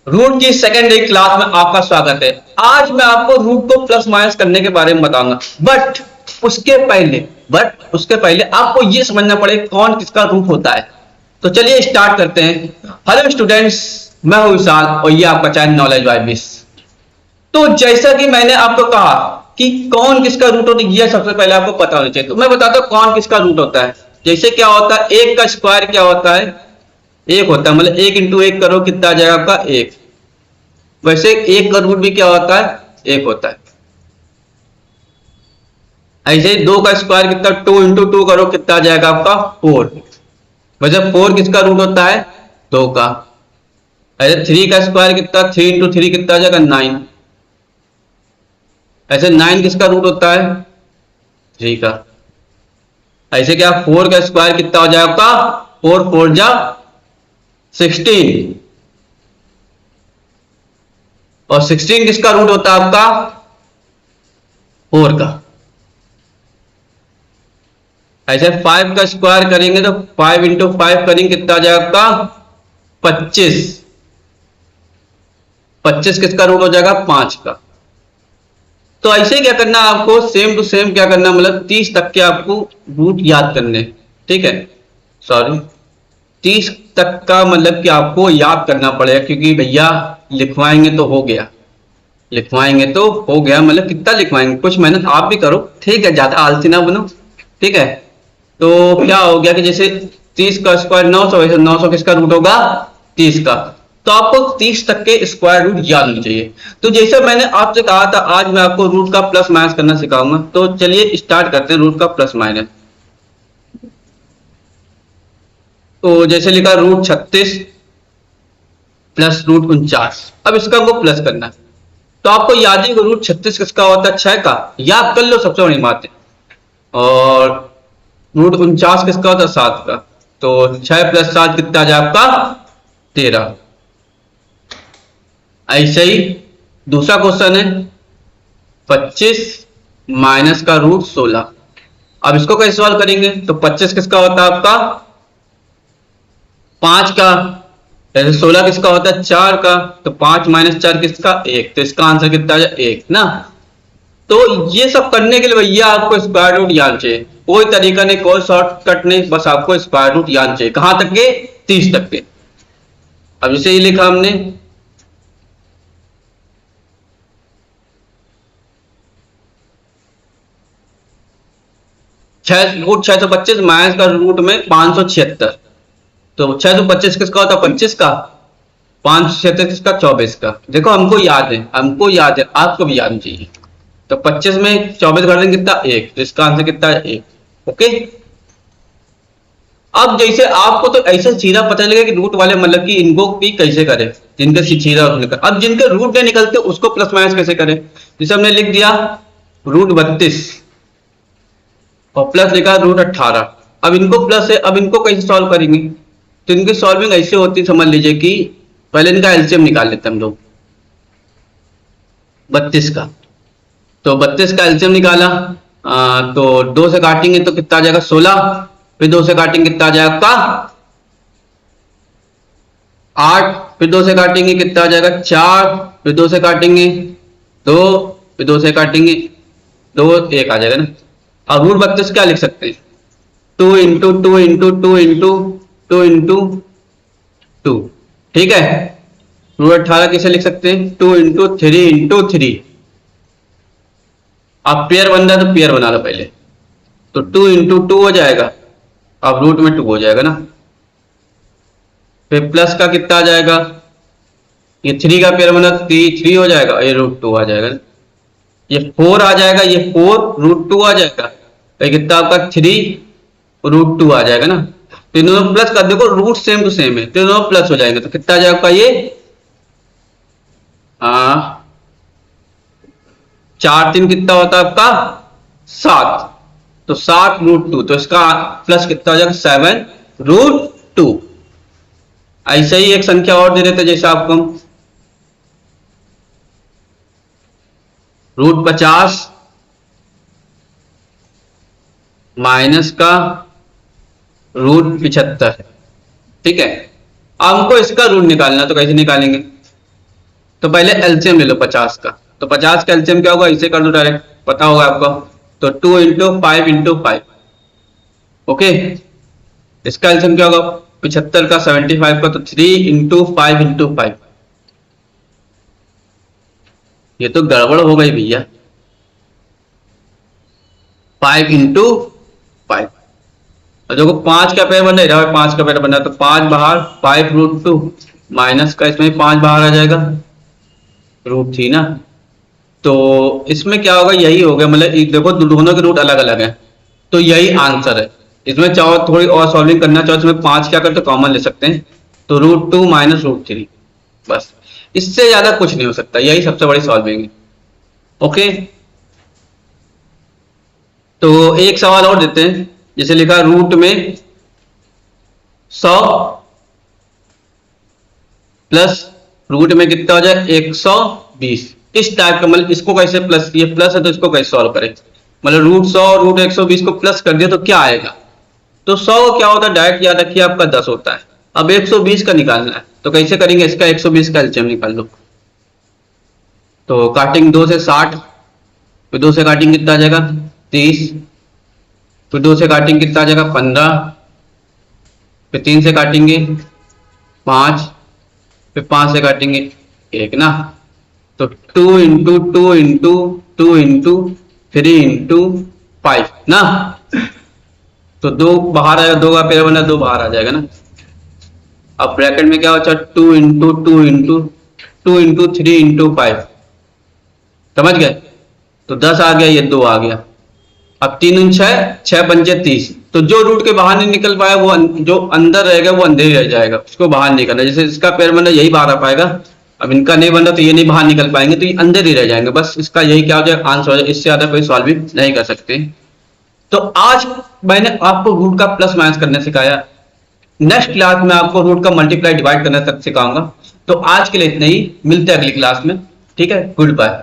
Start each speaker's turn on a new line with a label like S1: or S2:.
S1: Root की second day class में आपका स्वागत है। आज मैं आपको रूट को प्लस माइनस करने के बारे में बताऊंगा। बट उसके पहले आपको ये समझना पड़ेगा कौन किसका रूट होता है। तो चलिए स्टार्ट करते हैं। हेलो स्टूडेंट्स, मैं हूं विशाल और ये आपका चैनल नॉलेज बाय मिस। तो जैसा कि मैंने आपको कहा कि कौन किसका रूट होता है, ये सबसे पहले आपको पता होना चाहिए। तो मैं बताता हूँ कौन किसका रूट होता है। जैसे क्या होता है, एक का स्क्वायर क्या होता है, एक होता है, मतलब एक इंटू एक करो कितना आ जाएगा आपका एक। वैसे एक का रूट भी क्या होता है, एक होता है। ऐसे ही दो का स्क्वायर कितना, टू इंटू टू करो कितना आ जाएगा आपका फोर। वैसे फोर किसका रूट होता है, दो का। ऐसे थ्री का स्क्वायर कितना, थ्री इंटू थ्री कितना आ जाएगा नाइन। ऐसे नाइन किसका रूट होता है, थ्री का। ऐसे क्या फोर का स्क्वायर कितना हो जाएगा आपका, फोर फोर जा 16। और 16 किसका रूट होता है आपका, फोर का। ऐसे फाइव का स्क्वायर करेंगे तो फाइव इंटू फाइव करेंगे कितना आ जाएगा आपका 25। 25 किसका रूट हो जाएगा, पांच का। तो ऐसे क्या करना आपको, सेम टू सेम क्या करना, मतलब 30 तक के आपको रूट याद करने। ठीक है, सॉरी 30 तक का मतलब कि आपको याद करना पड़ेगा, क्योंकि भैया लिखवाएंगे तो हो गया, लिखवाएंगे तो हो गया, मतलब कितना लिखवाएंगे, कुछ मेहनत आप भी करो। ठीक है, ज्यादा आलसी ना बनो। ठीक है, तो क्या हो गया कि जैसे 30 का स्क्वायर 900, वैसे 900 किसका रूट होगा, 30 का। तो आपको 30 तक के स्क्वायर रूट याद होने चाहिए। तो जैसे मैंने आपसे कहा था, आज मैं आपको रूट का प्लस माइनस करना सिखाऊंगा। तो चलिए स्टार्ट करते हैं रूट का प्लस माइनस। तो जैसे लिखा रूट 36 प्लस रूट 49। अब इसका हमको प्लस करना है। तो आपको याद ही रूट 36 किसका होता है, 6 का। याद कर लो, सबसे बड़ी बात है। और रूट 49 किसका होता है, 7 का। तो 6 प्लस 7 कितना आ जाए आपका 13। ऐसे ही दूसरा क्वेश्चन है 25 माइनस का रूट 16। अब इसको कैसे सॉल्व करेंगे, तो 25 किसका होता है आपका 5 का। जैसे 16 किसका होता है 4 का। तो 5 माइनस 4 किसका, 1। तो इसका आंसर कितना आ जाए, 1 ना। तो ये सब करने के लिए भैया आपको स्क्वायर रूट याद चाहिए। कोई तरीका नहीं, कोई शॉर्टकट नहीं, बस आपको स्क्वायर रूट याद चाहिए। कहां तक के, 30 तक के। अब जैसे ये लिखा हमने, रूट 625 माइनस का रूट में 576। तो 625 किसका होता है, 25 का। 576 किसका, 24 का। देखो हमको याद है, हमको याद है, आपको भी याद चाहिए। तो 25 में 24 घटा देंगे कितना, 1। तो इसका आंसर कितना है, 1। ओके। अब जैसे आपको तो ऐसा सीधा पता चलेगा कि रूट वाले मतलब कि इनको भी कैसे करें, जिनके सीधा रूट निकल। अब जिनके रूट नहीं निकलते उसको प्लस माइनस कैसे करें। जैसे हमने लिख दिया रूट 32 और प्लस लिखा रूट 18। अब इनको प्लस है, अब इनको कैसे सॉल्व करेंगे। तो इनकी सॉल्विंग ऐसे होती है, समझ लीजिए कि पहले इनका एलसीएम निकाल लेते हैं हम लोग 32 का। तो 32 का एलसीएम निकाला, तो 2 से काटेंगे तो कितना आ जाएगा 16। फिर 2 से काटेंगे कितना आ जाएगा आपका 8। फिर 2 से काटेंगे कितना आ जाएगा 4। फिर 2 से काटेंगे 2। फिर 2 से काटेंगे 2, 1 आ जाएगा ना। अब रूट 32 क्या लिख सकते हैं, 2 इंटू 2 इंटू 2 इंटू 2 इंटू 2। ठीक है। रूट 18 कैसे लिख सकते हैं, 2 इंटू 3 इंटू 3। आप पेयर बन रहा है तो पेयर बना लो पहले। तो 2 इंटू 2 हो जाएगा, अब रूट में 2 हो जाएगा ना। फिर प्लस का कितना आ जाएगा, ये 3 का पेयर बना 3 हो जाएगा, ये रूट 2 आ जाएगा ना। ये 4 आ जाएगा, ये 4 रूट 2 आ जाएगा। तो कितना आपका 3 रूट 2 आ जाएगा ना। तो इन दोनों प्लस कर, देखो रूट सेम टू सेम है, तो दोनों प्लस हो जाएंगे। तो कितना आ जाएगा आपका ये 4 3 कितना होता है आपका 7। तो 7 रूट 2। तो इसका प्लस कितना हो जाएगा 7 रूट 2। ऐसे ही एक संख्या और दे देते हैं, जैसे आपको रूट 50 माइनस का रूट 75। ठीक है, अब हमको इसका रूट निकालना, तो कैसे निकालेंगे। तो पहले एलसीएम ले लो 50 का। तो 50 का एलसीएम क्या होगा, इसे कर दो डायरेक्ट, पता होगा आपको। तो 2 इंटू 5 इंटू 5, ओके। इसका एलसीएम क्या होगा, 75 का 75 का, तो 3 इंटू 5 इंटू 5। ये तो गड़बड़ हो गई भैया, 5 इंटू 5। और देखो 5 का पेड़ बन रहा है, 5 का पेड़ बन रहा है, तो 5 बाहर, 5√2 माइनस का इसमें 5 बाहर आ जाएगा, √3 ना। तो इसमें क्या होगा, यही हो गया, मतलब देखो दोनों के रूट अलग अलग है, तो यही आंसर है। इसमें चाहो थोड़ी और सॉल्विंग करना चाहो, इसमें 5 क्या करते कॉमन ले सकते हैं, तो √2 माइनस √3, बस इससे ज्यादा कुछ नहीं हो सकता, यही सबसे बड़ी सॉल्विंग है, ओके। तो एक सवाल और देते हैं, जैसे लिखा रूट में 100 प्लस रूट में कितना हो जाए 120, इस टाइप का, मतलब इसको कैसे प्लस, ये प्लस है तो इसको कैसे सॉल्व करें, मतलब √100 √120 को प्लस कर दिया तो क्या आएगा। तो 100 क्या होता है, डायरेक्ट याद रखिए आपका 10 होता है। अब 120 का निकालना है, तो कैसे करेंगे, इसका 120 का एलसीएम निकाल लो। तो काटेंगे 2 से 60, फिर 2 से काटेंगे कितना आ जाएगा 30, फिर 2 से काटेंगे कितना आ जाएगा 15, फिर 3 से काटेंगे 5, फिर 5 से काटेंगे 1 ना। तो 2 इंटू 2 इंटू 2 इंटू 3 इंटू 5 ना। तो 2 बाहर आएगा, 2 का पेड़ बना, 2 बाहर आ जाएगा ना। अब ब्रैकेट में क्या होता है, 2 इंटू 2 इंटू 2 इंटू 3 इंटू 5, समझ गए। तो 10 आ गया, ये 2 आ गया। अब 3 और 6, 6 पंजे 30, तो जो रूट के बाहर नहीं निकल पाया वो जो अंदर रहेगा वो अंदर ही रह जाएगा, उसको बाहर निकलना। जैसे इसका पेड़ बना यही बाहर आ पाएगा, अब इनका नहीं बन रहा तो ये नहीं बाहर निकल पाएंगे, तो ये अंदर ही रह जाएंगे, बस इसका यही क्या हो जाए आंसर हो जाए, इससे ज्यादा कोई सॉल्विंग नहीं कर सकते। तो आज मैंने आपको रूट का प्लस माइनस करने सिखाया, नेक्स्ट क्लास में आपको रूट का मल्टीप्लाई डिवाइड करने तक सिखाऊंगा। तो आज के लिए इतना ही, मिलते हैं अगली क्लास में, ठीक है, गुड बाय।